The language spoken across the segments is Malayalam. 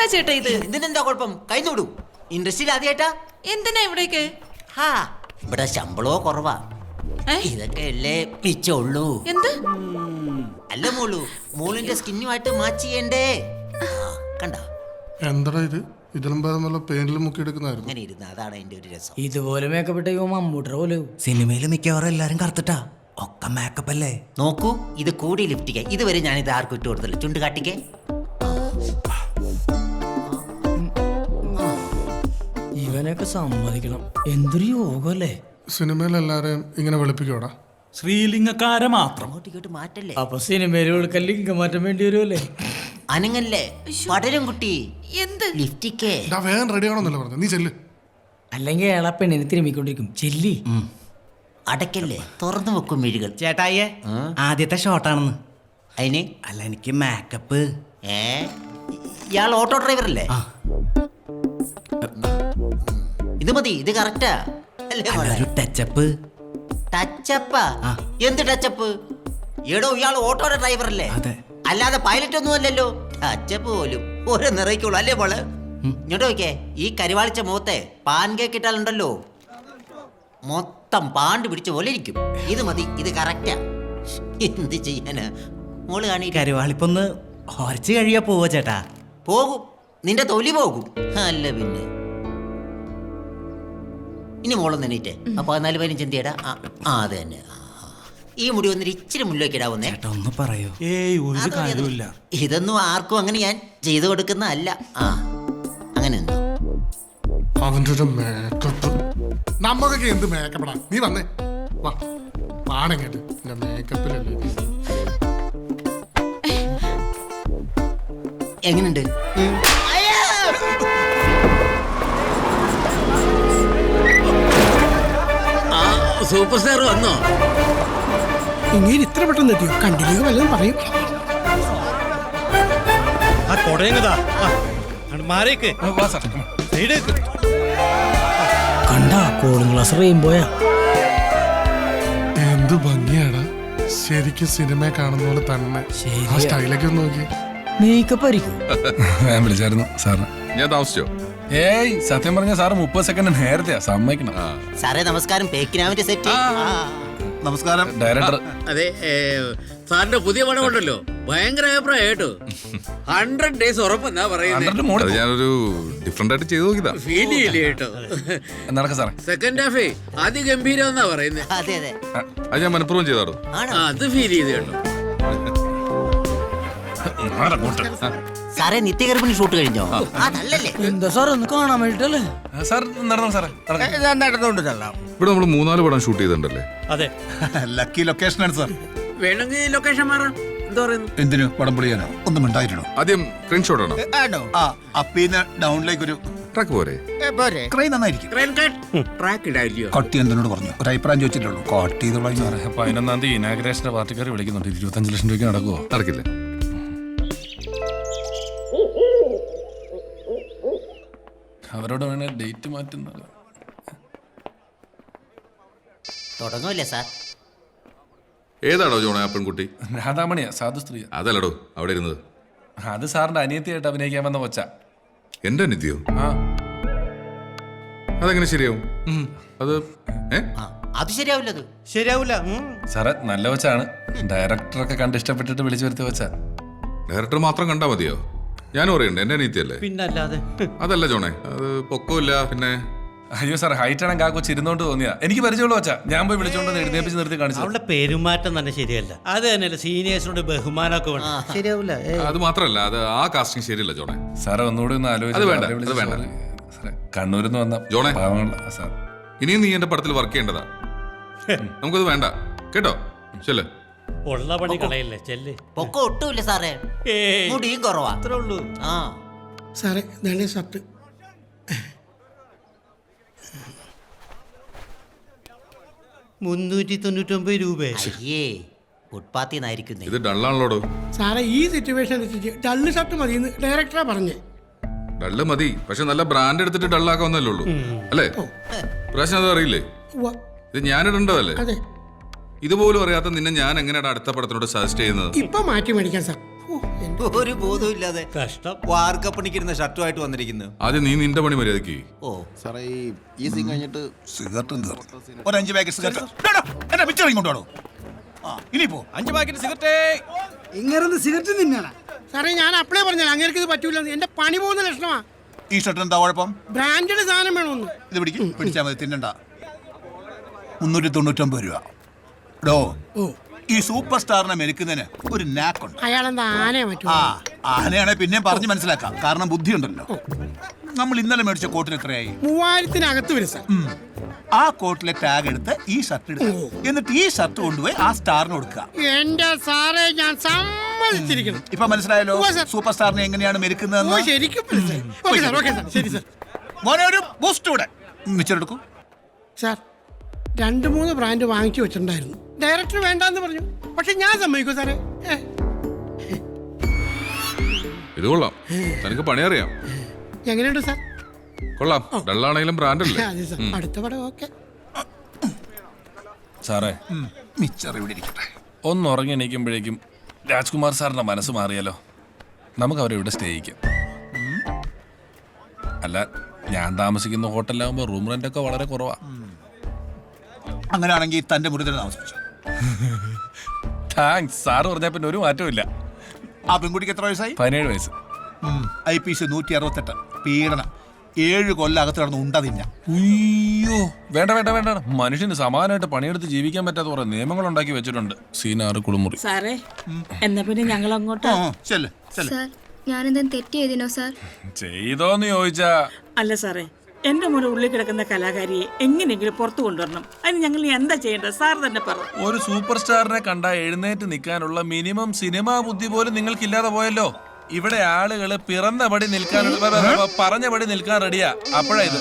എന്താ ചേട്ടാ ഇത്? ഇതിനെന്താ കുഴപ്പം? കൈനോടൂ. ഇൻഡസ്ട്രിയിൽ ആദ്യമായിട്ടാ? എന്തിനാ ഇവിടേക്ക്? ഹാ, ഇവിടെ ശമ്പളമോ കുറവാ. ഇതൊക്കെ അല്ലേ പിച്ചുള്ളൂ. എന്ത്? അല്ല മോളു, മോളിന്റെ സ്കിന്നുമായിട്ട് മാച്ച് ചെയ്യണ്ടേ? കണ്ട എന്താ ഇത്? ഇതിലും ഭേദമുള്ള പെയിന്റിൽ മുക്കി എടുക്കുന്നതായിരുന്നു. അങ്ങനെ ഇരുന്ന് അതാണ് അതിന്റെ ഒരു രസം. ഇതുപോലെ മേക്കപ്പ് ഇട്ട മമ്മൂട്ടർ പോലെ സിനിമയിൽ മിക്കവാറും എല്ലാരും കറുത്തിട്ടാ. ഒക്കെ മേക്കപ്പ് അല്ലേ? നോക്കൂ, ഇത് കൂടി ലിഫ്റ്റിക്ക്. ഇതുവരെ ഞാൻ ഇത് ആർക്കും ഇട്ട് കൊടുത്തില്ല. ചുണ്ട് കാട്ടിക്കേ. ഇവനൊക്കെ സമ്മതിക്കണം. എന്തൊരു യോഗല്ലേ. സിനിമയിൽ എല്ലാരെയും ഇങ്ങനെ വെളുപ്പിക്കോടാ. ശ്രീലിംഗക്കാരെ മാത്രം. അങ്ങോട്ട് ഇങ്ങോട്ട് മാറ്റല്ലേ. അപ്പൊ സിനിമയിൽ വിളിക്കാൻ ലിംഗം മാറ്റം വേണ്ടി വരുമല്ലേ? അനങ്ങല്ലേ പടരും കുട്ടി. എന്ത്? ലിഫ്റ്റിക്കേ. വേഗം റെഡി ആണോന്നല്ല പറഞ്ഞു. നീ ചെല്ല്. അല്ലെങ്കിൽ അയാളെ പെണ്ണിനെ തിരുമ്മിക്കൊണ്ടിരിക്കും. ചെല്ലി. അടയ്ക്കല്ലേ, തുറന്നു വെക്കും മിഴികൾ. ചേട്ടായിയെ ആദ്യത്തെ ഷോട്ടാണെന്ന്. അതിന് അല്ല, എനിക്ക് മേക്കപ്പ്. ഇയാൾ ഓട്ടോ ഡ്രൈവർ അല്ലേ? ഇത് മതി, ഇത് കറക്റ്റാ അല്ലേ? ഒരു ടച്ചപ്പ്. ടച്ചപ്പാ? എന്ത് ടച്ചപ്പ്? എടോ, ഇയാൾ ഓട്ടോയുടെ ഡ്രൈവർ അല്ലേ? അതെ. അല്ലാതെ പൈലറ്റ് ഒന്നും അല്ലല്ലോ. ടച്ചപ്പ് പോലും ഓരോ നിറയ്ക്കുള്ളൂ അല്ലേ മോള്? ഇങ്ങോട്ട് നോക്കേ, ഈ കരിവാളിച്ച മുഖത്തെ പാൻ കേക്ക് ഇട്ടാലുണ്ടല്ലോ മൊത്തം പാണ്ട് പിടിച്ച പോലെ ഇരിക്കും. ഇത് മതി, ഇത് കറക്റ്റാ. എന്ത് ചെയ്യാനാ മോള് കാണി. കരുവാളിപ്പൊന്ന് ഹൊരച്ച് കഴിയാ പോവോ ചേട്ടാ? പോകും, നിന്റെ തൊലി പോകും. അല്ല പിന്നെ. ഇനി മോളൊന്ന് എണീറ്റേ. 14-15 എന്തിയടാ? അത് തന്നെ. ഈ മുടി വന്നിട്ട് ഇച്ചിരി മുന്നിലേക്ക് ഇടാവുന്നേ. ചേട്ടാ ഒന്ന് പറയോ? ഏയ് ഒരു കാര്യമില്ല. ഇതൊന്നും ആർക്കും അങ്ങനെ ഞാൻ ചെയ്തു കൊടുക്കുന്ന അല്ല. അങ്ങനെ എന്തോ അവൻ്റെ ഒരു മേക്കപ്പ്. നമ്മക്കൊക്കെ എന്ത് മേക്കപ്പെടാ. നീ വന്നേ, വാ. പാണെങ്ങട്ട് എന്റെ മേക്കപ്പിലല്ലേ. എങ്ങനുണ്ട്? സൂപ്പർ സ്റ്റാർ വന്നോ? ഇങ്ങനെ ഇത്ര പെട്ടെന്ന് എത്തിയോ? കണ്ടില്ലെങ്കിൽ വല്ലതും പറയും. കണ്ടാ കൂളിംഗ് ഗ്ലാസ് റെയിൻബോയാ. എന്ത് ഭംഗിയാടാ. ശരിക്കും സിനിമയെ കാണുന്ന പോലെ തന്നെ. ആ സ്റ്റൈലൊക്കെ ഒന്ന് നോക്കി. മേക്കപ്പ് ആയിരിക്കും. ഞാൻ വിളിച്ചായിരുന്നു സാറിന്. ഞാൻ താമസിച്ചോ? ഏയ് സത്യം പറഞ്ഞ സാറ് 30 സെക്കൻഡ് നേരത്തെയാ. സമ്മതിക്കണം. സാറേ നമസ്കാരം. പേക്കിനാവിന്റെ സെറ്റ്. നമസ്കാരം ഡയറക്ടർ. അതെ, സാറിന്റെ പുതിയ പടം ഉണ്ടല്ലോ, ഭയങ്കര അഭിപ്രായം കേട്ടോ. 100 days ഉറപ്പെന്നാ പറയുന്നത്. അത് ഞാനൊരു ഡിഫറെന്റ് ആയിട്ട് ചെയ്തു നോക്കിയതാ. ഫീൽ ചെയ്യില്ല കേട്ടോ. നടക്ക സാറേ. സെക്കൻഡ് ഹാഫേ അതിഗംഭീരം എന്നാ പറയുന്നത്. അതെ അതെ. അത് ഞാൻ മനഃപൂർവ്വം ചെയ്താടോ. അത് ഫീൽ ചെയ്ത് കേട്ടോ. സാറേ നിത്യഗർഭിണി ഷൂട്ട് കഴിഞ്ഞോ? അതല്ലേ. എന്താ സാർ ഒന്ന് കാണാൻ വേണ്ടിട്ടല്ലേ? സാർ നടന്നോ സാറേ? നടന്നുകൊണ്ട് തള്ളാം. ഇവിടെ നമ്മൾ 3-4 പടം ഷൂട്ട് ചെയ്തിട്ടുണ്ടല്ലേ? അതെ. ലക്കി ലൊക്കേഷനാണ് സാർ. വേണമെങ്കിൽ ലൊക്കേഷൻ മാറാം. എന്താ പറയുന്നു? എന്തിനു പടം പൊളിയാനോ? ഒന്നും ഉണ്ടായിരുന്നോ? ആദ്യം ക്രെയിൻ ഷോട്ട് ആണോ? അപ്പീന്ന് ഡൗണിലേക്ക് ഒരു ട്രക്ക് പോരെ? ക്രെയിൻ നന്നായിരിക്കും. ട്രാക്ക് ഇടായില്ലയോ? കട്ടി എന്തിനോട് പറഞ്ഞു? ഒരു അഭിപ്രായം ചോദിച്ചിട്ടുള്ളൂ. കട്ട് ചെയ്തോളാം സാറേ. 11-ാം തീയതി ഇനാഗ്രേഷന്റെ പാർട്ടിക്കാർ വിളിക്കുന്നുണ്ട്. 25 ലക്ഷം രൂപയ്ക്ക് നടക്കുവോ? നടക്കില്ല. അവരോട് വേണേ ഡേറ്റ് മാറ്റുന്നത്. തുടങ്ങുമല്ലേ സാർ? ഏതാടോ ജോണ ആ പെൺകുട്ടി? രാധാമണിയാ, സാധു സ്ത്രീ. അതല്ലടോ അവിടെ ഇരുന്നത്. അത് സാറിന്റെ അനിയത്തിയായിട്ട് അഭിനയിക്കാൻ വന്ന കൊച്ച. എന്റെ നിത്യോ? ആ അതെങ്ങനെ ശരിയാവും? അത് അത് ശരിയാവില്ലത്. ശരിയാവൂല. സാറേ നല്ല കൊച്ചാണ്. ഡയറക്ടറൊക്കെ കണ്ട് ഇഷ്ടപ്പെട്ടിട്ട് വിളിച്ചു വരുത്തി വെച്ച. ഡയറക്ടർ മാത്രം കണ്ടാ മതിയോ? ഞാനും അറിയണ്ട, എന്റെ അനിയത്തിയല്ലേ? പിന്നല്ലാതെ. അതല്ല ജോണേ, അത് പൊക്കമില്ല. പിന്നെ അയ്യോ സാർ, ഹൈറ്റ് ആണെങ്കിൽ ആ കൊച്ചു ഇരുന്നോണ്ട് തോന്നിയാ. എനിക്ക് പരിചയമുള്ള വെച്ചാ ഞാൻ പോയി വിളിച്ചോണ്ട് എഴുന്നേപ്പിച്ച് നിർത്തി കാണിച്ചു. അവളുടെ പെരുമാറ്റം തന്നെ ശരിയല്ല. അത് തന്നെയല്ല, സീനിയേഴ്സിനോട് ബഹുമാനമൊക്കെ വേണം. ശരിയാവൂല. അത് മാത്രല്ല, അത് ആ കാസ്റ്റിംഗ് ശരിയല്ല ജോണേ. സാറേ ഒന്നുകൂടി ഒന്ന് അത് വേണ്ട, അത് വേണ്ട. ആലോചിച്ചു. കണ്ണൂരിൽ നിന്ന് വന്ന ജോണേ, സാർ ഇനിയും നീ എന്റെ പടത്തിൽ വർക്ക് ചെയ്യേണ്ടതാ. നമുക്കത് വേണ്ട കേട്ടോ. ചെല്ല്. ഉള്ള പണി കളയില്ലേ, ചെല്ല്. പൊക്കം ഒട്ടുമില്ല സാറേ. മുടിയും കുറവാ. അത്രേ ഉള്ളൂ. സാറേ ഇതാണ് ഷർട്ട്. 399 രൂപ. അയ്യേ, ഫുട്പാത്തിന്നായിരിക്കുന്നേ. ഇത് ഡള്ളാണല്ലോടോ. സാറേ ഈ സിറ്റുവേഷൻ അനുസരിച്ച് ഡള്ള് ഷർട്ട് മതിയെന്ന് ഡയറക്ടറാ പറഞ്ഞേ. ഡള്ള് മതി, പക്ഷെ നല്ല ബ്രാൻഡ് എടുത്തിട്ട് ഡള്ളാക്കാവുന്നല്ലേ ഉള്ളൂ അല്ലേ? പ്രാവശ്യം അത് അറിയില്ലേ? ഇത് ഞാനിടേണ്ടതല്ലേ? അതെ. ഇതുപോലും അറിയാത്ത നിന്നെ ഞാൻ എങ്ങനെയാണ് അടുത്ത പടത്തിനോട് സജസ്റ്റ് ചെയ്യുന്നത്? ഇപ്പൊ മാറ്റി മേടിക്കാം സാർ. ഒരു ബോധവും ഇല്ലാതെ കഷ്ടം. വാർക്കപ്പണിക്കിരുന്ന ഷർട്ടുമായിട്ട് വന്നിരിക്കുന്നു. ആദ്യം നീ നിന്റെ പണി മര്യാദക്ക്. ഓ സാറേ ഈ സീൻ കഴിഞ്ഞിട്ട് സിഗരറ്റും തീർന്നു. ഒരു 5 പാക്കറ്റ് സിഗരറ്റ് എന്റെ പിക്ചർ ഇങ്ങോട്ടോ. ഇനിയിപ്പോ 5 പാക്കറ്റ് സിഗരറ്റ്. ഇങ്ങനെ സിഗരറ്റ് തിന്നാണ് സാറേ. ഞാൻ അപ്പളേ പറഞ്ഞാൽ അങ്ങനെ ഇത് പറ്റൂല. എന്റെ പണി പോകുന്ന ലക്ഷണമാ. ഈ ഷർട്ട് എന്താ കുഴപ്പം? ബ്രാൻഡഡ് സാധനം വേണമെന്ന്. ഇത് പിടിച്ചാൽ മതി, തിന്നണ്ട. 399 രൂപ. ഡോ, ഈ സൂപ്പർ സ്റ്റാറിനെ മെരുക്കുന്നതിന് ഒരു നാക്കുണ്ട്. അയാളെന്താ ആനയെ പറ്റൂ? ആനയാണെ പിന്നെ പറഞ്ഞ് മനസ്സിലാക്കാം, കാരണം ബുദ്ധിയുണ്ടല്ലോ. നമ്മൾ ഇന്നലെ മേടിച്ച കോട്ടിന് എത്രയായി? 3000-നകത്ത് വരും സാർ. ആ കോട്ടിലെ ടാഗ് എടുത്ത് ഈ ഷർട്ട് എടുക്കുക, എന്നിട്ട് ഈ ഷർട്ട് കൊണ്ടുപോയി ആ സ്റ്റാറിന് കൊടുക്കുക. എന്റെ സാറേ ഞാൻ സമ്മതിച്ചിരിക്കണം. ഇപ്പൊ മനസ്സിലായല്ലോ ഉവ്വ് സർ. സൂപ്പർ സ്റ്റാറിനെ എങ്ങനെയാണ് മെരുക്കുന്നതെന്ന്. ശരിക്കും മനസ്സിലായി. ഓക്കേ സാർ, ഓക്കേ സാർ, ശരി സാർ. മോനെ ഒരു ബൂസ്റ്റ് കൂടെ മിച്ചെടുക്കും. സാർ 2-3 ബ്രാൻഡ് വാങ്ങിച്ചു വെച്ചിട്ടുണ്ടായിരുന്നു. ഡയറക്ടർ വേണ്ടാന്ന് പറഞ്ഞു. പക്ഷെ ഞാൻ സമ്മതിക്കൂ സാറേ. ഇത് കൊള്ളാം, തനിക്ക് പണി അറിയാം. എങ്ങനെയുണ്ട് സാർ? കൊള്ളാം, ഡള്ളാണെങ്കിലും ബ്രാൻഡല്ലേ. അതെ സാർ, അടുത്ത പടം ഓക്കെ. സാറേ മിച്ചർ ഇവിടെ ഇരിക്കട്ടെ. ഒന്ന് ഉറങ്ങി എണീക്കുമ്പോഴേക്കും രാജ്കുമാർ സാറിന്റെ മനസ്സ് മാറിയാലോ? നമുക്ക് അവരെ ഇവിടെ സ്റ്റേ ചെയ്യിക്കാം. അല്ല, ഞാൻ താമസിക്കുന്ന ഹോട്ടലിലാകുമ്പോൾ റൂം റെന്റ് ഒക്കെ വളരെ കുറവാ. അങ്ങനെയാണെങ്കിൽ തന്റെ മുറി തന്നെ താമസിച്ചു. താങ്ക്സ്. സാറ് പറഞ്ഞാൽ പിന്നെ ഒരു മാറ്റവും ഇല്ല. ആ പെൺകുട്ടിക്ക് എത്ര വയസ്സായി? 17 വയസ്സ്. IPC 168 പീഡനം. 7 കൊല്ലം അകത്ത് കിടന്ന് ഉണ്ട തിന്ന. അയ്യോ, വേണ്ട വേണ്ട വേണ്ട. മനുഷ്യന് സമാനമായിട്ട് പണിയെടുത്ത് ജീവിക്കാൻ പറ്റാത്ത കുറെ നിയമങ്ങൾ ഉണ്ടാക്കി വെച്ചിട്ടുണ്ട്. സീനാറ് കുളിമുറി. സാറേ, എന്നാ പിന്നെ ഞങ്ങൾ അങ്ങോട്ട്. ചെല്ല് ചെല്ല്. സാർ ഞാനെന്തെങ്കിലും തെറ്റ് ചെയ്തിനോ സാർ? ചെയ്തോന്ന് ചോദിച്ചാ അല്ല സാറേ, എന്റെ മോനെ ഉള്ളിൽ കിടക്കുന്ന കലാകാരിയെ എങ്ങനെയെങ്കിലും പുറത്തു കൊണ്ടുവരണം. അതിന് ഞങ്ങൾ എന്താ ചെയ്യേണ്ടത്? സാർ തന്നെ പറ. ഒരു സൂപ്പർ സ്റ്റാറിനെ കണ്ട എഴുന്നേറ്റ് നിൽക്കാനുള്ള മിനിമം സിനിമാ ബുദ്ധി പോലും നിങ്ങൾക്കില്ലാതെ പോയല്ലോ. ഇവിടെ ആളുകള് പിറന്ന പടി നിൽക്കാനുള്ള പറഞ്ഞ പടി നിൽക്കാൻ റെഡിയാ. അപ്പോഴാ ഇത്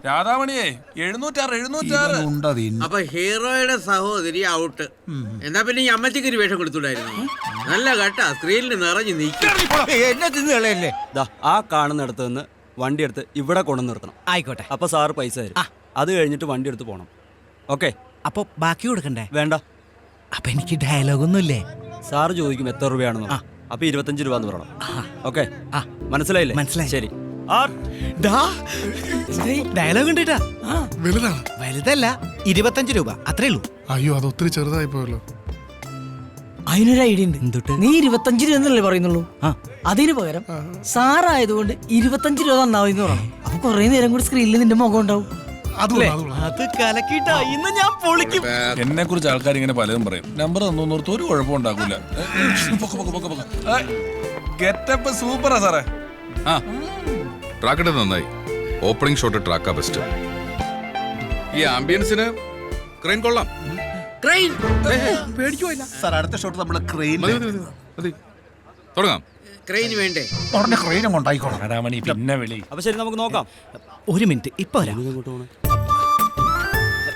രാധാമണിയെ 706 ഉണ്ട തിന്ന. അപ്പൊ ഹീറോയുടെ സഹോദരി ഔട്ട്. എന്നാ പിന്നെ ഈ അമ്മച്ചിക്ക് ഒരു വേഷം കൊടുത്തുണ്ടായിരുന്നു. നല്ല കേട്ടാ, സ്ക്രീനിൽ നിറഞ്ഞു നീക്കി. എന്നെ തിന്നുകളയല്ലേ? ആ കാണുന്നിടത്ത് നിന്ന് വണ്ടി എടുത്ത് ഇവിടെ കൊണ്ടു നിർത്തണം. ആയിക്കോട്ടെ. അപ്പൊ സാറ് പൈസ തരും. അത് കഴിഞ്ഞിട്ട് വണ്ടി എടുത്ത് പോണം. ഓക്കെ? അപ്പൊ ബാക്കി കൊടുക്കണ്ടേ? വേണ്ട. അപ്പൊ എനിക്ക് ഡയലോഗൊന്നുമില്ലേ? സാറ് ചോദിക്കും എത്ര രൂപയാണെന്ന്. അപ്പൊ 25 രൂപ എന്ന് പറയണം. ഓക്കെ? മനസ്സിലായില്ലേ? മനസ്സിലായി. ശരി. ഡയലോഗ് ഉണ്ട് കേട്ടാ. വലുതാണ്. വലുതല്ല, 25 രൂപ അത്രേ ഉള്ളൂ. അയ്യോ, അത് ഒത്തിരി ചെറുതായി പോയല്ലോ. അതിനൊരു ഐഡിയ ഉണ്ട്. നീ 25 രൂപ എന്നല്ലേ പറയുന്നുള്ളൂ. അതിന് പകരം സാറായതുകൊണ്ട് 25 രൂപ തന്നാ മതി പറയണം. അപ്പൊ കൊറേ നേരം കൂടി സ്ക്രീനിൽ നിന്റെ മുഖം ഉണ്ടാവും. അത് കലക്കിട്ടാ ഇന്ന് ഞാൻ പൊളിക്കും. എന്നെ കുറിച്ച് ആൾക്കാർ ഇങ്ങനെ പലതും പറയും. നമ്പർ തന്നോർത്ത് ഒരു കുഴപ്പം ഉണ്ടാക്കൂല. ഗെറ്റപ്പ് സൂപ്പറാ സാറേ. ട്രാക്കിട്ട് നന്നായി. ഓപ്പണിംഗ് ഷോട്ട് ട്രാക്കാ ബെസ്റ്റ്. ഈ ആംബിയൻസിന് ക്രെയിൻ കൊള്ളാം. ക്രെയിൻ പേടിക്കുമില്ല സാർ, അടുത്ത ഷോട്ട് നമ്മൾ ക്രെയിൻ മതി, തുടങ്ങാം. ക്രെയിൻ വേണ്ടേ? ഉടനെ ക്രെയിനും കൊണ്ടായിക്കോണം. രാധാമണി പിന്നെ വിളി. അപ്പൊ ശരി, നമുക്ക് നോക്കാം. ഒരു മിനിറ്റ്, ഇപ്പൊ വരാം.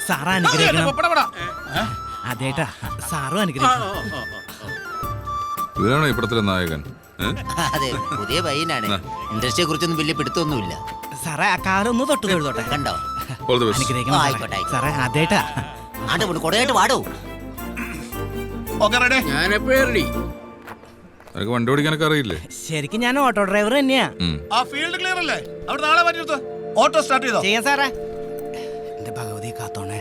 സാറ് അനുഗ്രഹിക്കണം. അതേട്ടാ, സാറും അനുഗ്രഹിക്കണം. ഇവരാണോ ഇപ്പഴത്തിലെ നായകൻ? അതെ, പുതിയ പയ്യനാണ്. ഇൻഡസ്ട്രിയെ കുറിച്ചൊന്നും വലിയ പിടുത്തൊന്നുമില്ല. സാറേ, ആ കാലൊന്ന് തൊട്ട് തൊട്ടോട്ടെ. കണ്ടോ? അനുഗ്രഹിക്കണം ആയിക്കോട്ടെ. സാറേ. അതേട്ടാ, ആണ്ട് കൊണ്ട് കൊടയായിട്ട് വാടോ. ഞാൻ എപ്പോഴും റെഡി. നിനക്ക് വണ്ടി ഓടിക്കാനൊക്കെ അറിയില്ലേ? ശരിക്കും ഞാൻ ഓട്ടോ ഡ്രൈവർ തന്നെയാ. ആ ഫീൽഡ് ക്ലിയർ അല്ലേ? അവിടെ നാളെ പറ്റിയെടുത്ത് ഓട്ടോ സ്റ്റാർട്ട് ചെയ്തോ? ചെയ്യാം സാറേ. എന്റെ ഭഗവതി കാത്തോണേ.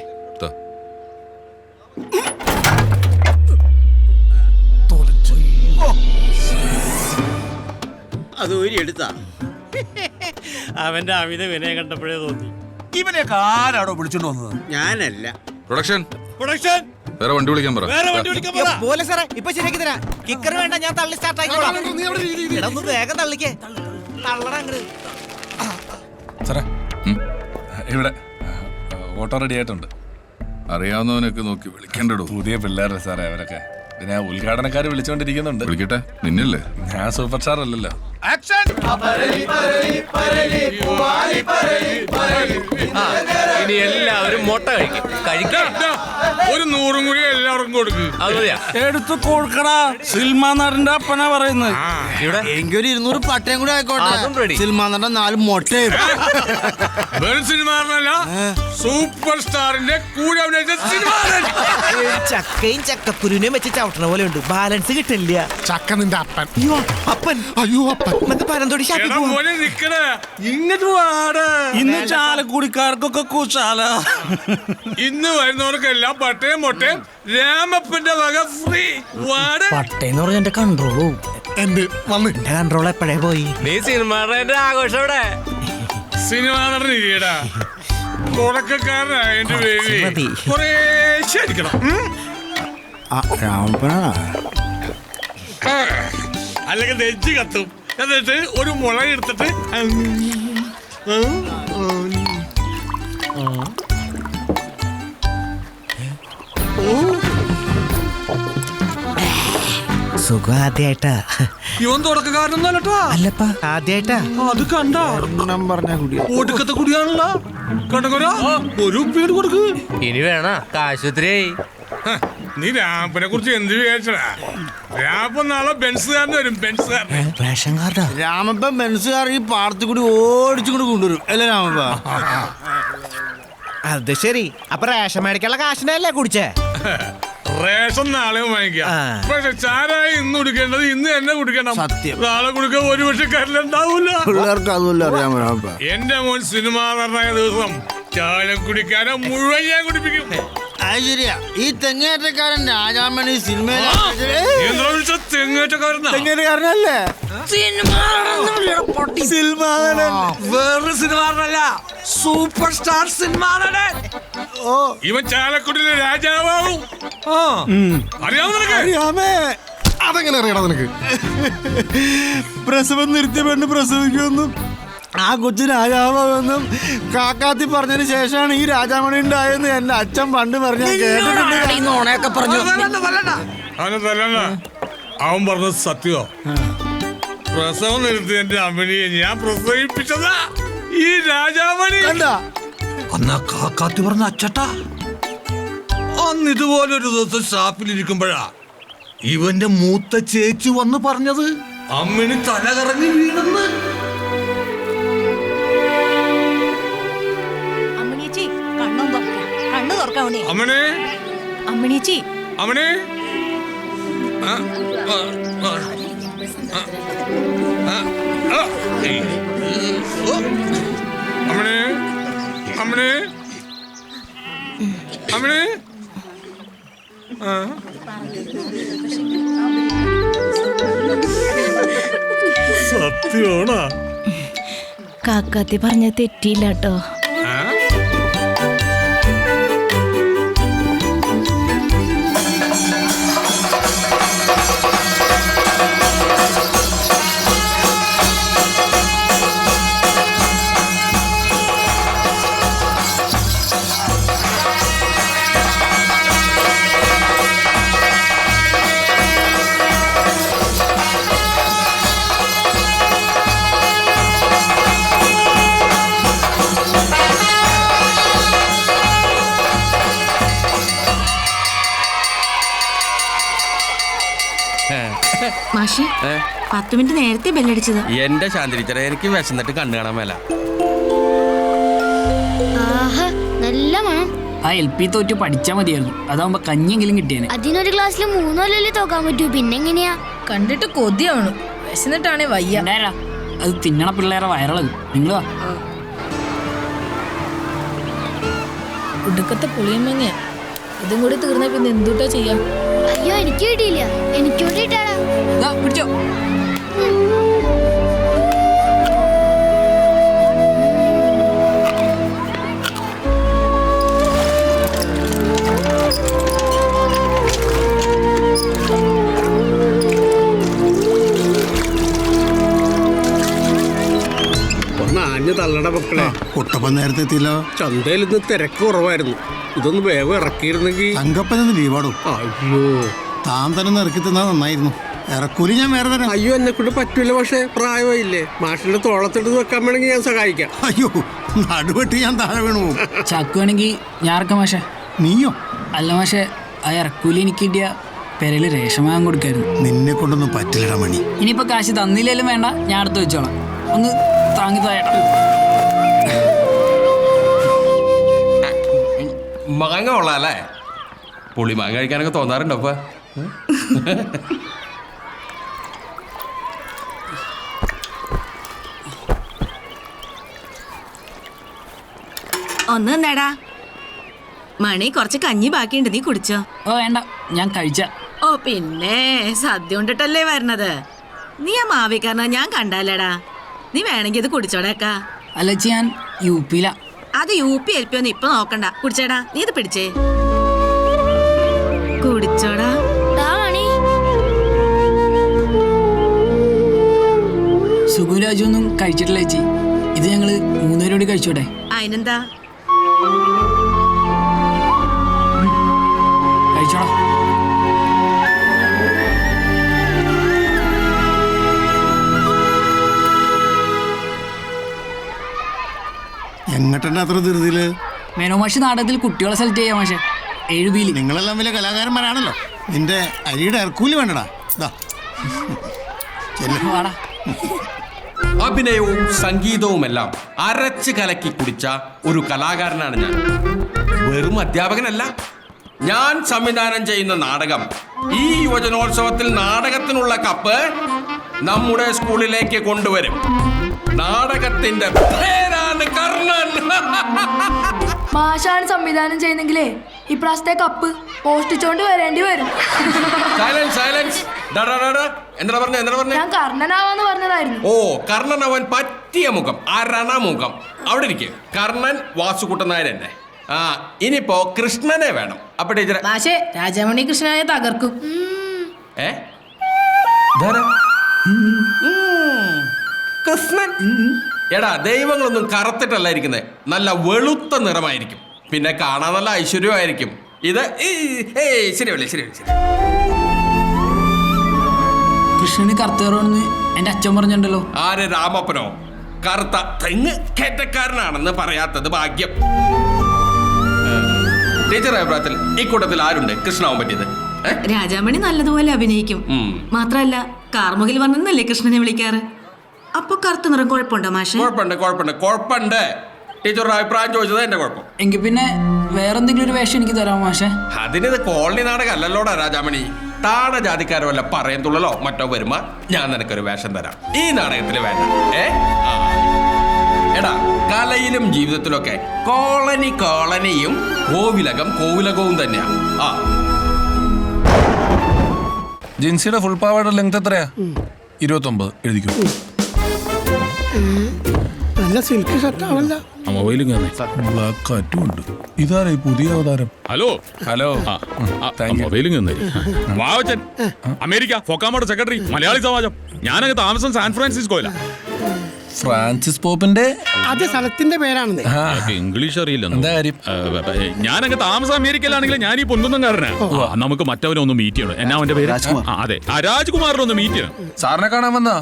അത് ഒരു എടുത്താ. അവന്റെ അമിത വിനയം കണ്ടപ്പോഴേ തോന്നി. ഇവനെയൊക്കെ ആരാടോ വിളിച്ചോണ്ട് വന്നത്? ഞാനല്ല. പ്രൊഡക്ഷൻ പ്രൊഡക്ഷൻ വേറെ വണ്ടി വിളിക്കാൻ പറ. വേറെ വണ്ടി വിളിക്കാൻ പറ. പോലെ സാറേ, ഇപ്പൊ ശരിയാക്കി തരാം. കിക്കർ വേണ്ട, ഞാൻ തള്ളി സ്റ്റാർട്ട് ആയിക്കോളാം. എടാ, ഒന്ന് വേഗം തള്ളിക്കേ. തള്ളടാ അങ്ങട്. സാറേ, ഇവിടെ ഓട്ടോ റെഡി ആയിട്ടുണ്ട്. അറിയാവുന്നവനൊക്കെ നോക്കി വിളിക്കണ്ടോ. പുതിയ പിള്ളേരല്ലേ സാറേ അവരൊക്കെ. പിന്നെ ഉദ്ഘാടനക്കാർ വിളിച്ചോണ്ടിരിക്കുന്നുണ്ട്. വിളിക്കട്ടെ, നിന്നല്ലേ? ഞാൻ സൂപ്പർ സ്റ്റാർ അല്ലല്ലോ. ഇനി എല്ലാവരും മുട്ട കഴിക്കും. ഒരു 100 കൂടി എല്ലാവർക്കും കൊടുക്കും. എടുത്ത് കൊടുക്കടാ. സിൽമാ നടന്റെ അപ്പനാ പറയുന്നത്. എങ്കിൽ 200 പട്ടയം കൂടി ആയിക്കോട്ടെ. സിൽമാ നടന്റെ 4 മൊട്ടയും. സിനിമ സൂപ്പർ സ്റ്റാറിന്റെ കൂടെ അഭിനയിച്ച സിനിമ. ചക്കയും ചക്കക്കുരുവിനെയും വെച്ച് ചവിട്ടണ പോലെ ഉണ്ട്, ബാലൻസ് കിട്ടില്ല. ചക്ക നിന്റെ അപ്പൻ. അയ്യോ അപ്പൻ, അയ്യോ അപ്പൻ. നമുക്ക് പനന്തോടി ഷാപ്പിൽ പോവാം. ഇങ്ങോട്ട് വാടാ. ഇന്ന് ചാലക്കുടിക്കാർക്കൊക്കെ കുശാല. ഇന്ന് വരുന്നവർക്കെല്ലാം പട്ടയം മൊട്ടയും രാമപ്പന്റെ വക ഫ്രീ. പട്ടേന്ന് പറഞ്ഞ എന്റെ കൺട്രോളോ എന്ത് വന്ന് എന്റെ കൺട്രോൾ എപ്പോഴേ പോയി. നീ സിനിമയുടെ ആഘോഷം ഇവിടെ. സിനിമ നടന്നിരിക്കടാ. തുടക്കക്കാരനായ എന്റെ ബേബി മതി. കുറേ ശരിക്കണം. അല്ലെങ്കിൽ നെഞ്ച് കത്തും. എന്നിട്ട് ഒരു മുള എടുത്തിട്ട് സുഖം ആദ്യായിട്ടാ. ഇവൻ തുടക്കക്കാരനൊന്നല്ലട്ടാ. അല്ലപ്പാ ആദ്യായിട്ടാ. അത് കണ്ട പറഞ്ഞ കുടിയോ ഒടുക്കത്തെ കുടിയാണല്ലോ. കണ്ടോ ഒരു ഉപ്പിട്ട് കൊടുക്ക്. ഇനി വേണ ആശുപത്രിയായി. നീ രാപ്പനെ കുറിച്ച് എന്ത് വിചാരിച്ചടാ? രാപ്പൻ നാളെ ബെൻസുകാരന് വരും. ബെൻസുകാരൻ റേഷൻ കാർഡാ. രാമപ്പൻ ബെൻസുകാർ ഈ പാടത്തു കൂടി ഓടിച്ചു കൂടി കൊണ്ടുവരും അല്ലേ രാമപ്പ? അത് ശരി. അപ്പൊ റേഷൻ മേടിക്കാനുള്ള കാശിനല്ലേ കുടിച്ചേ? റേഷൻ നാളെ വാങ്ങിക്കാം. പക്ഷെ ചാരായി ഇന്ന് കുടിക്കേണ്ടത് ഇന്ന് തന്നെ കുടിക്കണം. സത്യം. നാളെ കുടിക്കാൻ ഒരു പക്ഷെ കരലുണ്ടാവൂല. പിള്ളേർക്ക് അതുമല്ല അറിയാമോ രാമപ്പ? എന്റെ മോൻ സിനിമ നടന്ന ദിവസം ചായ കുടിക്കാനെ മുഴുവൻ ഞാൻ കുടിപ്പിക്കും. അത് ശരിയാ. ഈ തെങ്ങേറ്റക്കാരൻ രാജാമണി സിനിമയിലെ തെങ്ങേറ്റക്കാരനല്ലേ? വേറൊരു സിനിമ സൂപ്പർ സ്റ്റാർ സിനിമ. ഇവൻ ചാലക്കുടിയിലെ രാജാവാവും. അറിയാമേ? അതെങ്ങനെ അറിയണം നിനക്ക്? പ്രസവം നിർത്തിയ പെണ്ണ് പ്രസവിക്കുമെന്നും ആ കൊച്ചു രാജാവെന്നും കാക്കാത്തി പറഞ്ഞതിന് ശേഷമാണ് ഈ രാജാമണി ഉണ്ടായെന്ന് എന്റെ അച്ഛൻ പണ്ട് പറഞ്ഞ കേട്ടിട്ടുണ്ട്. അവൻ പറഞ്ഞത് സത്യമോ? പ്രസവം നിർത്തി എന്റെ അമ്മണിയെ ഞാൻ പ്രസവിപ്പിച്ചതാ ഈ രാജാമണി. അന്നാ കാക്കാത്തി പറഞ്ഞ അച്ചട്ടാ. അന്ന് ഇതുപോലൊരു ദിവസം ഷാപ്പിലിരിക്കുമ്പോഴാ ഇവന്റെ മൂത്ത ചേച്ചി വന്ന് പറഞ്ഞത് അമ്മിണി തല കറങ്ങി വീണെന്ന്. അമ്മണേ, അമ്മിണിച്ചി അമ്മണേ, അമ്മണേ, അമ്മണേ, അമ്മണേ. സത്യമാണോ? കാക്കാത്തി പറഞ്ഞ തെറ്റിയില്ല കേട്ടോ. മാഷി 10 മിനിറ്റ് നേരത്തെ ബെല്ലടിച്ചത്. എന്റെ ശാന്തിരിച്ചറ എനിക്ക് വിശന്നിട്ട് കണ്ണു കാണാൻ മേല. നല്ല മണം. ആ LP തോറ്റ് പഠിച്ചാ മതിയായിരുന്നു. അതാവുമ്പോ കഞ്ഞെങ്കിലും കിട്ടിയേനെ. അതിനൊരു ക്ലാസ്സിൽ 3 കൊല്ലല്ലേ തോക്കാൻ പറ്റൂ. പിന്നെങ്ങനെയാ? കണ്ടിട്ട് കൊതിയാണ്. വിശന്നിട്ടാണേ വയ്യ. അത് തിന്നണ പിള്ളേരെ വയറളത്. നിങ്ങൾ വാ. ഒടുക്കത്തെ പുളിയമ്മങ്ങ. ഇതും കൂടി തീർന്ന പിന്നെ എന്തുട്ടാ ചെയ്യാ? അയ്യോ എനിക്ക് കിട്ടിയില്ല. എനിക്ക് കിട്ടാടാ. പിടിച്ചോ. തള്ളട മക്കളെ, കുട്ടപ്പൻ നേരത്തെ എത്തിയില്ലോ. ചന്തയിൽ ഇന്ന് തിരക്ക് കുറവായിരുന്നു. ഇതൊന്ന് വേഗം ഇറക്കിയിരുന്നെങ്കിൽ. തങ്കപ്പനൊന്ന് ലീവാടും. അയ്യോ, താൻ തന്നെ ഇറക്കി തന്നാ നന്നായിരുന്നു. ഇറക്കൂലി ഞാൻ വേറെ തരാം. അയ്യോ, എന്നെ കൊണ്ട് പറ്റൂല. പക്ഷേ പ്രായമായില്ലേ. മാഷിന്റെ തോളത്തെടുത്ത് വെക്കാൻ വേണമെങ്കിൽ ഞാൻ സഹായിക്കാം. അയ്യോ, നടുവെട്ടി ഞാൻ താഴെ വീണു പോകും. ചക്കുവാണെങ്കിൽ ഞാൻ ഇറക്കാം മാഷേ. നീയോ? അല്ല മാഷേ, ആ ഇറക്കൂലി എനിക്ക് കിട്ടിയ പെരയില് റേഷൻ വാങ്ങാൻ കൊടുക്കായിരുന്നു. നിന്നെ കൊണ്ടൊന്നും പറ്റില്ലടാ മണി. ഇനിയിപ്പോ കാശ് തന്നില്ലേലും വേണ്ട, ഞാൻ അടുത്ത് വെച്ചോളാം. ഒന്ന് താങ്ങി താഴെ. മകങ്ങ കൊള്ളാല്ലേ? പുളിമാങ്ങ കഴിക്കാനൊക്കെ തോന്നാറുണ്ടോ അപ്പ? ഒന്ന് നേടാ മണി കുറച്ച് കഞ്ഞി ബാക്കിയുണ്ട്, നീ കുടിച്ചോ? ഓ വേണ്ട, ഞാൻ കഴിച്ച. ഓ പിന്നെ സദ്യ കൊണ്ടിട്ടല്ലേ വരണത്. നീ ആ മാവിക്കാരന ഞാൻ കണ്ടാലേടാ. നീ വേണമെങ്കിൽ ഇത് കുടിച്ചോടേക്കാ. അല്ലച്ചി, ഞാൻ UP-ലാ. അത് UP LP ഒന്നും ഇപ്പൊ നോക്കണ്ട, കുടിച്ചേടാ. നീ ഇത് പിടിച്ചേ, കുടിച്ചോടാ. സുഖുരാജൊന്നും കഴിച്ചിട്ടില്ല ചേച്ചി. ഇത് ഞങ്ങള് 3 പേരോട് കഴിച്ചോട്ടെ? അതിനെന്താ, കഴിച്ചോടാ. എങ്ങോട്ടെ അത്ര ധൃതിയില്? മേനോമാഷി നാടകത്തിൽ കുട്ടികളെ സെലക്ട് ചെയ്യാം മാഷെ. 7 ബിയിൽ. നിങ്ങളെല്ലാം വലിയ കലാകാരന്മാരാണല്ലോ. നിന്റെ അരിയുടെ ഇറക്കൂലി വേണ്ടടാ. വാടാ. അഭിനയവും സംഗീതവുമെല്ലാം അരച്ച് കലക്കി കുടിച്ച ഒരു കലാകാരനാണ് ഞാൻ. വെറും അധ്യാപകനല്ല. ഞാൻ സംവിധാനം ചെയ്യുന്ന നാടകം ഈ യുവജനോത്സവത്തിൽ നാടകത്തിനുള്ള കപ്പ് നമ്മുടെ സ്കൂളിലേക്ക് കൊണ്ടുവരും. നാടകത്തിന്റെ പേരാണ് കർണൻ. മാഷാണ് സംവിധാനം ചെയ്യുന്നെങ്കിലേ ഇപ്രാവശ്യത്തെ കപ്പ് പോസ്റ്റിച്ചോണ്ട് വരേണ്ടി വരും. Silence, silence. എന്താ പറഞ്ഞ? ഞാൻ കർണനാവാന്ന് പറഞ്ഞതായിരുന്നു. ഓ, കർണൻ അവൻ പറ്റിയ മുഖം, അരണമുഖം. അവിടെ ഇരിക്കും. കർണൻ വാസുകുട്ടൻ നായർ തന്നെ. ആ, ഇനിയിപ്പോ കൃഷ്ണനെ വേണം. അപ്പൊ ടീച്ചറെ മാഷേ രാജാമണി കൃഷ്ണനെ തകർക്കും. കൃഷ്ണൻ. എടാ, ദൈവങ്ങളൊന്നും കറുത്തിട്ടല്ല ഇരിക്കുന്നത്, നല്ല വെളുത്ത നിറമായിരിക്കും. പിന്നെ കാണാൻ നല്ല ഐശ്വര്യമായിരിക്കും. ഇത് ശരിയല്ലേ? കൃഷ്ണന് കറുത്തേറോന്ന് എന്റെ അച്ഛൻ പറഞ്ഞിട്ടുണ്ടല്ലോ. ആര്? രാമപ്പനോ? കറുത്ത തെങ്ങ് കയറ്റക്കാരനാണെന്ന് പറയാത്തത് ഭാഗ്യം. ടീച്ചർ അഭിപ്രായത്തിൽ ഈ കൂട്ടത്തിൽ ആരുണ്ട് കൃഷ്ണാവാൻ പറ്റിയത്? രാജാമണി നല്ലതുപോലെ അഭിനയിക്കും. മാത്രല്ല കാർമുകിൽ വന്നല്ലേ കൃഷ്ണനെ വിളിക്കാറ്. അപ്പൊ കറുത്ത നിറം കുഴപ്പമുണ്ടോ മാഷെ? കുഴപ്പമുണ്ട്. ടീച്ചറുടെ അഭിപ്രായം ചോദിച്ചത് എന്റെ കുഴപ്പം. എങ്കിൽ പിന്നെ വേറെന്തെങ്കിലും ഒരു വേഷം എനിക്ക് തരാമോ മാഷെ? അതിനിത് കോളനി നാടകം അല്ലല്ലോടാ രാജാമണി. താണ ജാതിക്കാരോ വല്ല പറയുന്നുള്ളല്ലോ മറ്റോ വരുമ്പോ ഞാൻ നിനക്കൊരു വേഷം തരാം. ഈ നാടകത്തിൽ വേണ്ട. എടാ, കലയിലും ജീവിതത്തിലൊക്കെ കോളനിയും കോവിലകവും തന്നെയാ. ജിൻസിയുടെ ഫുൾ പാവാട ലെങ്ത് എത്രയാ? 29. എഴുതിക്കോ. നല്ല സിൽക്ക് ഷർട്ട് ആവല്ല. മൊബൈലും ബ്ലാക്ക് കാറ്റും ഉണ്ട്. ഇതാരാ ഈ പുതിയ അവതാരം? ഹലോ മൊബൈലും വാവച്ചൻ, അമേരിക്ക ഫോക്കാമോടെ സെക്രട്ടറി, മലയാളി സമാജം. ഞാനൊക്കെ താമസം സാൻ ഫ്രാൻസിസ്കോയില. ഫ്രാൻസിസ് പോപ്പിന്റെ അത് സ്ഥലത്തിന്റെ പേരാണെന്ന്. ഇംഗ്ലീഷ് അറിയില്ല. ഞാനൊക്കെ താമസം അമേരിക്കയിലാണെങ്കിൽ ഞാൻ ഈ പൊന്തുന്നംകാരനാ. നമുക്ക് മറ്റവനെ ഒന്ന് മീറ്റ് ചെയ്യണം. എന്നാ അവന്റെ പേര്? അതെ, രാജ്കുമാറിനെ ഒന്ന് മീറ്റ് ചെയ്യണം. സാറിനെ കാണാൻ വന്നാ?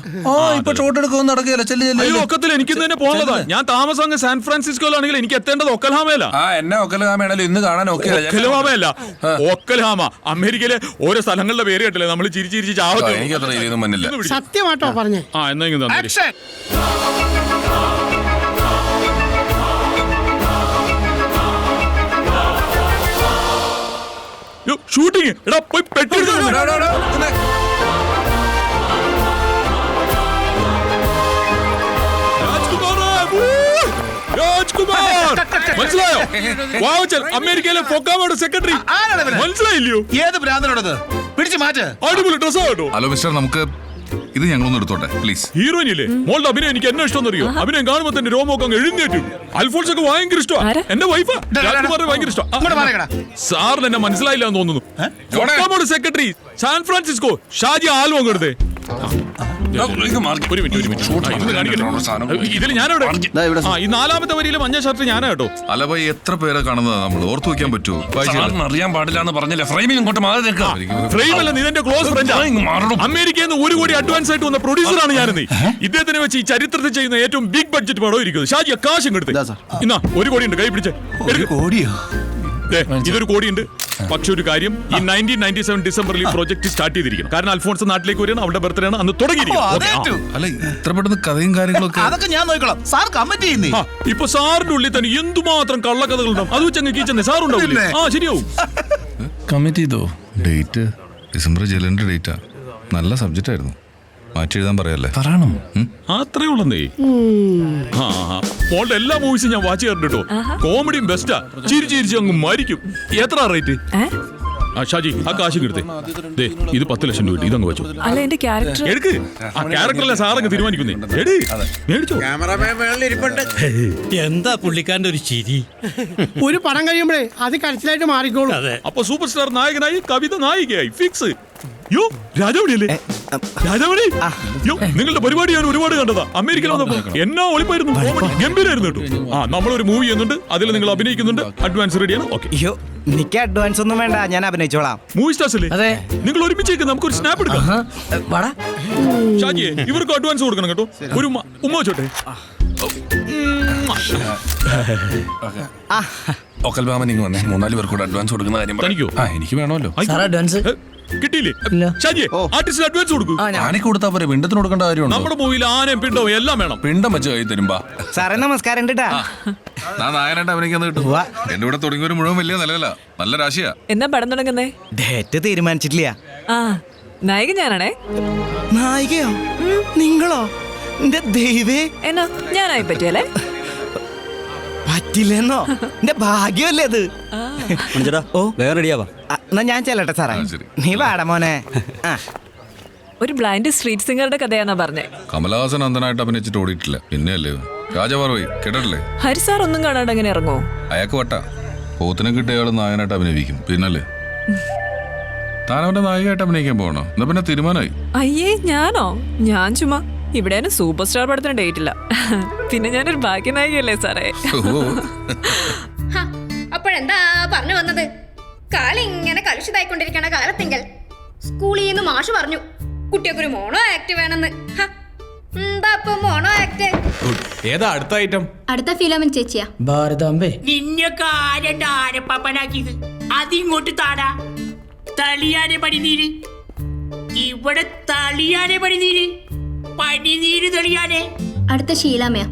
ഇപ്പൊ ഷോട്ട് എടുക്കൊന്നും നടക്കുകയല്ല. അയ്യോ, ഒക്കത്തില്ല. എനിക്ക് തന്നെ പോകണതാ. ഞാൻ താമസം അങ്ങ് സാൻ ഫ്രാൻസിസ്കോയിലാണെങ്കിൽ എനിക്ക് എത്തേണ്ടത് ഒക്കൽഹാമയല്ല. എന്നെ ഒക്കൽഹാമയാണല്ലോ ഇന്ന് കാണാൻ. ഒക്കൽഹാമയല്ല, ഒക്കൽഹാമ. അമേരിക്കയിലെ ഓരോ സ്ഥലങ്ങളുടെ പേര് കേട്ടില്ലേ? നമ്മൾ ചിരിച്ചിരിച്ച് ചാവത്ത്. എനിക്ക് അത്ര രീതിയൊന്നും മന്നില്ല. സത്യമാട്ടോ പറഞ്ഞേ. എന്നെങ്കിലും തന്നെ ഷൂട്ടിങ്. എടാ പോയി പെട്ടി രാജ്കുമാർ, മനസ്സിലായോ? വാവച്ചൽ, അമേരിക്കയിലെ ഫോക്കാമോടെ സെക്രട്ടറി. മനസ്സിലായില്ലയോ? ഏത് ഭ്രാന്തനോടത്? പിടിച്ചു മാറ്റ്. അടിപൊളി ഡ്രസ് ആട്ടോ. ഹലോ മിസ്റ്റർ, നമുക്ക് ഇത് ഞങ്ങളൊന്ന് എടുത്തോട്ടെ പ്ലീസ്. ഹീറോയിൻ ഇല്ലേ? മോളുടെ അഭിനയം എനിക്ക് എന്നെ ഇഷ്ടം അറിയോ? അഭിനയം കാണുമ്പോ തന്നെ രോമൊക്കെ അങ്ങ് എഴുന്നേറ്റും. അൽഫോൺസ് ഒക്കെ ഭയങ്കര ഇഷ്ടമാണ്. എന്റെ വൈഫ് രാജ്കുമാറിന് ഭയങ്കര ഇഷ്ടം. സാറിന് എന്നെ മനസ്സിലായില്ല എന്ന് തോന്നുന്നു. Secretary San Francisco Shaji album കൊടുത്തേ. ഒരു മിനിറ്റ്. ഇതിൽ ഞാനവിടെ ഈ 4ാമത്തെ വരിയിലെ മഞ്ഞ ഷർട്ട് ഞാനാ കേട്ടോ. അല്ല ഭായി, എത്ര പേരെ കാണുന്നത് നമ്മൾ ഓർത്തു വെക്കാൻ പറ്റുമോ? അറിയാൻ പാടില്ല എന്ന് പറഞ്ഞില്ലേ? ഫ്രെയിമിൽ ഇങ്ങോട്ട് മാറി നിൽക്കാം. ഫ്രെയിമല്ല, നീ എന്റെ ക്ലോസ് ഫ്രണ്ട്. അമേരിക്കയിൽ നിന്ന് 1 കോടി അഡ്വാൻസ് ആയിട്ട് വന്ന പ്രൊഡ്യൂസറാണ് ഞാനെന്ന്. ഇദ്ദേഹത്തിനെ വെച്ച് ഈ ചരിത്രത്തിൽ ചെയ്യുന്ന ഏറ്റവും ബിഗ് ബഡ്ജറ്റ് പടം ഇരിക്കുന്നത്. ഷാജി കാശും കൊടുത്ത് ഇന്നാ 1 കോടി ഉണ്ട്, കൈ പിടിച്ചേ. ഇതൊരു കോടിയുണ്ട്. പക്ഷെ ഒരു കാര്യം, ഈ 1997 ഡിസംബറിൽ ഈ പ്രോജക്ട് സ്റ്റാർട്ട് ചെയ്തിരിക്കണം. കാരണം അൽഫോൺസ് നാട്ടിലേക്ക് വരികയാണ്, അവളുടെ ബർത്ത്ഡേ ആണ്, അന്ന് തുടങ്ങിയിരിക്കുന്നത്. അല്ല, ഇത്ര പെട്ടെന്ന് കഥയും കാര്യങ്ങളൊക്കെ അതൊക്കെ ഞാൻ നോക്കിക്കോളാം. സാർ കമ്മിറ്റ് ചെയ്യുന്നേ. ഇപ്പൊ സാറിന്റെ ഉള്ളിൽ തന്നെ എന്തുമാത്രം കള്ളക്കഥകളുണ്ടാവും. അത് വെച്ച് അങ്ങ് കീച്ചെന്നേ സാറുണ്ടാവില്ലേ? ശരിയാവും. കമ്മിറ്റ് ചെയ്തോ? ഡേറ്റ് ഡിസംബർ ജലന്റെ ഡേറ്റാ. നല്ല സബ്ജക്റ്റ് ആയിരുന്നു. മാറ്റി എഴുതാൻ പറയല്ലേ? പറയണം. അത്രേ ഉള്ളന്നേ. മോളുടെ എല്ലാ മൂവീസും ഞാൻ വാച്ച് ചെയ്യാറുണ്ട് കേട്ടോ. കോമഡിയും ബെസ്റ്റാ. ചിരിച്ച് അങ്ങ് മരിക്കും. എത്ര റേറ്റ്? ഷാജി ആ കാശ് എടുത്തേ. ഇത് 10 ലക്ഷം രൂപ. ഇതങ്ങ് വെച്ചോ. അല്ല എന്റെ ക്യാരക്ടർ എടുക്ക്. ആ ക്യാരക്ടറല്ല സാറങ്ങ് തീരുമാനിക്കുന്നേ. മേടിച്ചോ. എന്താ പുള്ളിക്കാരന്റെ ഒരു ചിരി. ഒരു പടം കഴിയുമ്പോഴേ അത് കരച്ചിലായിട്ട് മാറിക്കോളും. അപ്പൊ സൂപ്പർ സ്റ്റാർ നായകനായി കവിത നായികയായി ഫിക്സ്. യോ രാജാവണിയല്ലേ? രാജാവണി യോ നിങ്ങളുടെ പരിപാടി ഞാൻ ഒരുപാട് കണ്ടതാ. അമേരിക്കയിൽ വന്നപ്പോ എന്നാ ഒളിപ്പായിരുന്നു. ഗംഭീരായിരുന്നു കേട്ടോ. നമ്മളൊരു മൂവി ചെയ്യുന്നുണ്ട്, അതിൽ നിങ്ങൾ അഭിനയിക്കുന്നുണ്ട്. അഡ്വാൻസ് റെഡിയാണ്. ഓക്കെ. എനിക്ക് അഡ്വാൻസ് ഒന്നും വേണ്ട, ഞാൻ അഭിനയിച്ചോളാം. മൂവി സ്റ്റാർസ് അല്ലേ നിങ്ങൾ? ഒരുമിച്ചേക്ക് നമുക്കൊരു സ്നാപ്പ് എടുക്കാം. ഷാജിയെ ഇവർക്ക് അഡ്വാൻസ് കൊടുക്കണം കേട്ടോ. ഒരു ഉമ്മ വെച്ചോട്ടെ. വന്നേ 3-4 പേർക്ക് കൂടെ അഡ്വാൻസ് കൊടുക്കുന്ന കാര്യം തനിക്കോ? എനിക്ക് വേണമല്ലോ. അഡ്വാൻസ് കിട്ടിയില്ലേ? ഷാജിയെ ആർട്ടിസ്റ്റിന് അഡ്വാൻസ് കൊടുക്കൂ. ആനക്ക് കൊടുത്താ പോരെ, പിണ്ടത്തിന് കൊടുക്കേണ്ട കാര്യമുണ്ടോ? നമ്മുടെ മൂവിയിൽ ആനയും പിണ്ടവും എല്ലാം വേണം. പിണ്ടം വെച്ച് കൈ തരുമ്പോ സാറേ നമസ്കാരം. നായനായിട്ട് അഭിനയിക്കാൻ കിട്ടും. എന്റെ കൂടെ തുടങ്ങിയൊരു മുഴുവൻ വലിയ നിലവില. നല്ല രാശിയാ. എന്നാ പടം തുടങ്ങുന്നേ? ഡേറ്റ് തീരുമാനിച്ചിട്ടില്ല. നായിക ഞാനാണേ. നായികയോ? നിങ്ങളോ? എന്റെ ദൈവേ. എന്നാ ഞാനായി പറ്റിയല്ലേ? പറ്റില്ലെന്നോ? എന്റെ ഭാഗ്യമല്ലേ അത്. ഓ വേറെ റെഡിയാവാ. എന്നാ ഞാൻ ചെല്ലട്ടെ സാറേ. നീ വാട മോനെ. ഒരു ബ്ലൈൻഡ് സ്ട്രീറ്റ് സിംഗറുടെ കഥയാന്നാ പറഞ്ഞേ. കമലഹാസൻ അന്ധനായിട്ട് അഭിനയിച്ചിട്ട് ഓടിയിട്ടില്ല. പിന്നെയല്ലേ രാജാവാർവൈ കേട്ടിട്ടില്ലേ? ഹരിസാർ ഒന്നും കാണാണ്ട് എങ്ങനെ ഇറങ്ങോ? അയാൾക്ക് വട്ട പോത്തിനെ കിട്ടിയ അയാൾ നായനായിട്ട് അഭിനയിക്കും. പിന്നല്ലേ താൻ അവന്റെ നായികയായിട്ട് അഭിനയിക്കാൻ പോകണോ? എന്നാ പിന്നെ തീരുമാനമായി. അയ്യേ ഞാനോ? ഞാൻ ചുമ്മാ ഇവിടെ സൂപ്പർ സ്റ്റാർ പടത്തിന് ഡേറ്റ് ഇല്ല. പിന്നെ ഞാനൊരു ഭാഗ്യ നായികയല്ലേ സാറേ. അപ്പോഴെന്താ പറഞ്ഞു വന്നത്? കാലിങ്ങനെ കലുഷിതായിക്കൊണ്ടിരിക്കണ കാലത്തിങ്കൽ സ്കൂളിൽ നിന്ന് മാഷ് പറഞ്ഞു കുട്ടിയൊക്കെ മോണോ ആക്ട് വേണമെന്ന്. എന്താ ഇപ്പൊ മോണോ ആക്ട്? ഏതാ അടുത്ത ഐറ്റം? അടുത്ത ഫിലോമിൻ ചേച്ചിയാ. ഭാരതാംബേ നിന്നൊക്കെ ആരെന്റെ ആരപ്പാപ്പനാക്കിയത്? അതിങ്ങോട്ട് താടാ. തളിയാനെ പനിനീര്. ഇവിടെ തളിയാനെ പനിനീര്. പനിനീര് തെളിയാനെ. അടുത്ത ശീലാമയാ.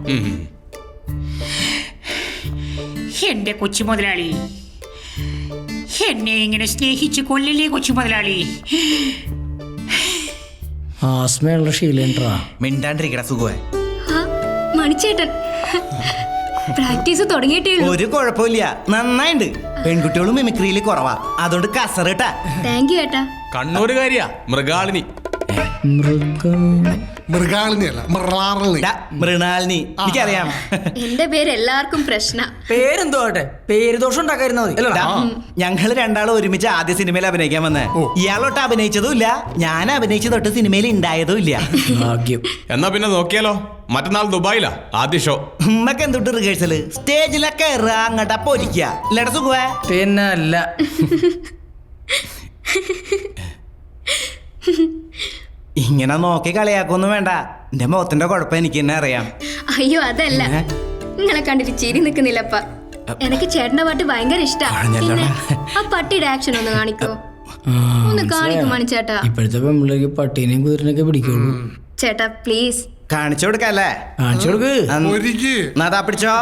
എന്റെ കൊച്ചു മുതലാളി, എന്നെ ഇങ്ങനെ സ്നേഹിച്ച് കൊല്ലല്ലേ കൊച്ചു മുതലാളി. ആസ്മയുള്ള ശീലേന്ദ്ര. മിണ്ടാണ്ടിരിക്കട സുഖമേ. മണിച്ചേട്ടൻ പ്രാക്ടീസ് തുടങ്ങിയിട്ടേ ഉള്ളൂ. ഒരു കുഴപ്പമില്ല, നന്നായിണ്ട്. പെൺകുട്ടികളും മിമിക്രിയിൽ കുറവാ, അതുകൊണ്ട് കസറിട്ടാ. താങ്ക് യു ഏട്ടാ. കണ്ണൂരുകാരിയാ മൃഗാളിനി. മൃഗാളിനിയല്ല മൃണാളിനി. എനിക്കറിയാം. എന്റെ പേര് എല്ലാവർക്കും പ്രശ്ന. പേരെന്തോ ആട്ടെ, പേര് ദോഷം ഉണ്ടാക്കായിരുന്നാ മതി. ഞങ്ങള് രണ്ടാളും ഒരുമിച്ച് ആദ്യ സിനിമയിൽ അഭിനയിക്കാൻ വന്നേ. ഇയാളൊട്ട് അഭിനയിച്ചതും ഇല്ല, ഞാൻ അഭിനയിച്ച തൊട്ട് സിനിമയിൽ ഉണ്ടായതും ഇല്ല. ഭാഗ്യം. എന്നാ പിന്നെ നോക്കിയാലോ? മറ്റന്നാൾ ദുബായിലാ ആദ്യ ഷോ. ഉമ്മക്ക് എന്തൊട്ട് റിഹേഴ്സല്? സ്റ്റേജിലൊക്കെ അങ്ങോട്ടാ പൊരിക്കുക. ഇല്ലട സുഖേ. പിന്നെ അല്ല. ഇങ്ങനെ നോക്കി കളിയാക്കൊന്നും വേണ്ട. എന്റെ മുഖത്തിന്റെ കുഴപ്പം എനിക്ക് തന്നെ അറിയാം. അയ്യോ അതല്ല, നിങ്ങളെ കണ്ടിട്ട് ചിരി നിക്കുന്നില്ലപ്പ. എനിക്ക് ചേട്ടന്റെ പാട്ട് ഭയങ്കര ഇഷ്ടാ. പിന്നെ ആ പട്ടിയുടെ ആക്ഷൻ ഒന്ന് കാണിക്കോ? ഒന്ന് കാണിക്കും മണിച്ചേട്ടാ. ഇപ്പോഴത്തെ പെമ്പിള്ളേർക്ക് പട്ടീനെയും കുതിരനെയൊക്കെ പിടിക്കുള്ളൂ. ചേട്ടാ പ്ലീസ് കാണിച്ചു കൊടുക്കല്ലേ? കാണിച്ചു കൊടുക്ക്. നാദാ പിടിച്ചോ.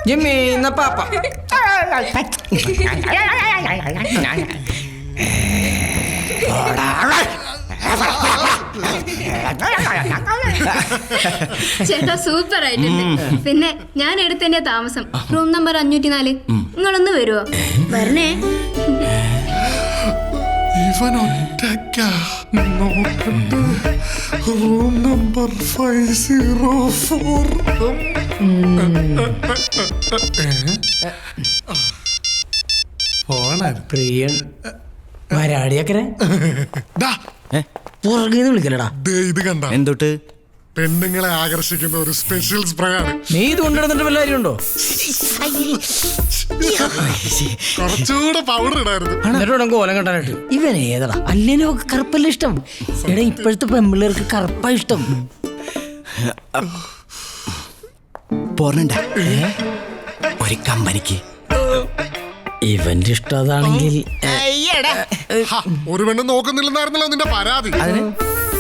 ജിമ്മി പാപ്പ. ചേട്ടാ സൂപ്പർ ആയിട്ടുണ്ട്. പിന്നെ ഞാൻ എടുത്തതിന്റെ താമസം റൂം നമ്പർ 504. നിങ്ങളൊന്ന് വരുവോ? വരണേ. ഇവൻ ഒറ്റയ്ക്കാ. Room number 504. പ്രിയൻ മരാടിയക്കരെ പുറകെന്ന് വിളിക്കലടാ. ഇത് കണ്ട എന്തൊട്ട്? പെണ്ണുങ്ങളെ ആകർഷിക്കുന്ന ഒരു സ്പെഷ്യൽ സ്പ്രേ ആണ്. നീ ഇത് കൊണ്ടുവന്നിട്ട് വല്ല കാര്യമുണ്ടോ? കുറച്ചുകൂടെ പൗഡർ ഇടായിരുന്നു. എന്നിട്ട് കോലം കെട്ടാനായിട്ട്. ഇവൻ ഏതടാ? അല്ലേനും ഒക്കെ കറുപ്പല്ല ഇഷ്ടം. എടാ ഇപ്പോഴത്തെ പെമ്പിള്ളേർക്ക് കറുപ്പാ ഇഷ്ടം. പോർണുണ്ട ഒരു കമ്പനിക്ക്. ഇവന്റെ ഇഷ്ടം അതാണെങ്കിൽ ഒരു പെണ്ണ് നോക്കുന്നില്ലെന്നായിരുന്നല്ലോ നിന്റെ പരാതി.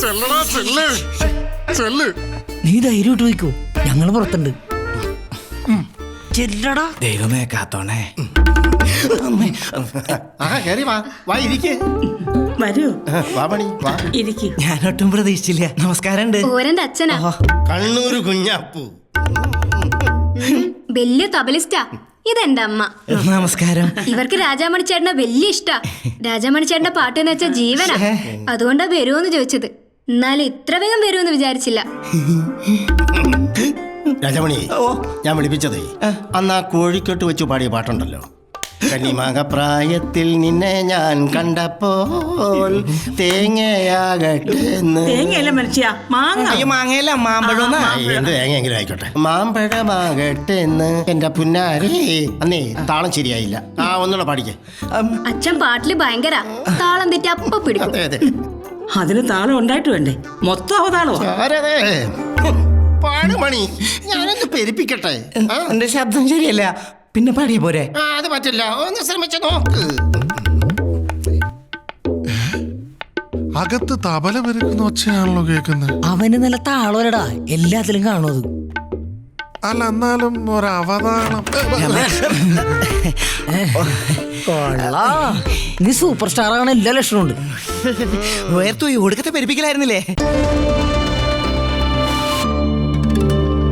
ചെല്ലടാ ചെല്ല് ചെല്ല്. നീ ധൈര്യമായിട്ട് പോയിക്കോ, ഞങ്ങള് പുറത്തുണ്ട്. ചെല്ലടാ. ദൈവമേ കാത്തോണേ. കേറി വാ, വാ ഇരിക്ക്. വരൂ, വാ മണി, വാ. ഇരിക്കൂ. ഞാനൊട്ടും പ്രതീക്ഷിച്ചില്ല. നമസ്കാരം. ഓരന്റെ അച്ഛനാ. കണ്ണൂര് കുഞ്ഞാപ്പു. വലിയ തബലിസ്റ്റാ. ഇതെന്റെ അമ്മ. നമസ്കാരം. ഇവർക്ക് രാജാമണി ചേട്ടനെ വലിയ ഇഷ്ടാ. രാജാമണി ചേട്ടന്റെ പാട്ട് എന്ന് വെച്ചാൽ ജീവനാ. അതുകൊണ്ടാ വരുമോന്ന് ചോദിച്ചത്. എന്നാലും ഇത്ര വേഗം വരുമെന്ന് വിചാരിച്ചില്ല. രാജമണി, ഞാൻ വിളിപ്പിച്ചതേ അന്ന് ആ കോഴിക്കോട്ട് വെച്ച് പാടിയ പാട്ടുണ്ടല്ലോ. കന്നിമാക പ്രായത്തിൽ നിന്നെ ഞാൻ കണ്ടപ്പോൾ തേങ്ങയാകട്ടെ. തേങ്ങയല്ല മനുഷ്യ, മാങ്ങ. മാങ്ങയല്ല, മാമ്പഴം. എന്ത് തേങ്ങയെങ്കിലും ആയിക്കോട്ടെ. മാമ്പഴമാകട്ടെ എന്ന് എന്റെ പുന്നാരേ. അന്നേ താളം ശരിയായില്ല. ഒന്നുകൂടെ പാടിക്കേ. അച്ഛൻ പാട്ടില് ഭയങ്കര താളം തെറ്റി അപ്പൊ പിടിക്കും. അതെ അതെ, അതിന് താളം ഉണ്ടായിട്ട് വേണ്ടേ? മൊത്തം അവതാളോ? പാടുമണി, ഞാനൊന്ന് പെരുപ്പിക്കട്ടെ. എന്റെ ശബ്ദം ശരിയല്ല, പിന്നെ പാടിയ പോരെ? അത് പറ്റില്ല, ഒന്ന് ശ്രമിച്ചു നോക്ക്. അകത്ത് തബല പെരുക്കുന്ന ഒച്ചയാണല്ലോ കേൾക്കുന്നത്. അവന് നല്ല താളോരടാ, എല്ലാത്തിലും കാണും അത്. അല്ല, എന്നാലും ഒരവതാളം. നീ സൂപ്പർ സ്റ്റാർ ആണ്, എല്ലാ ലക്ഷണമുണ്ട്. വേർത്തു ഒടുക്കത്തെ പെരുപ്പിക്കലായിരുന്നില്ലേ?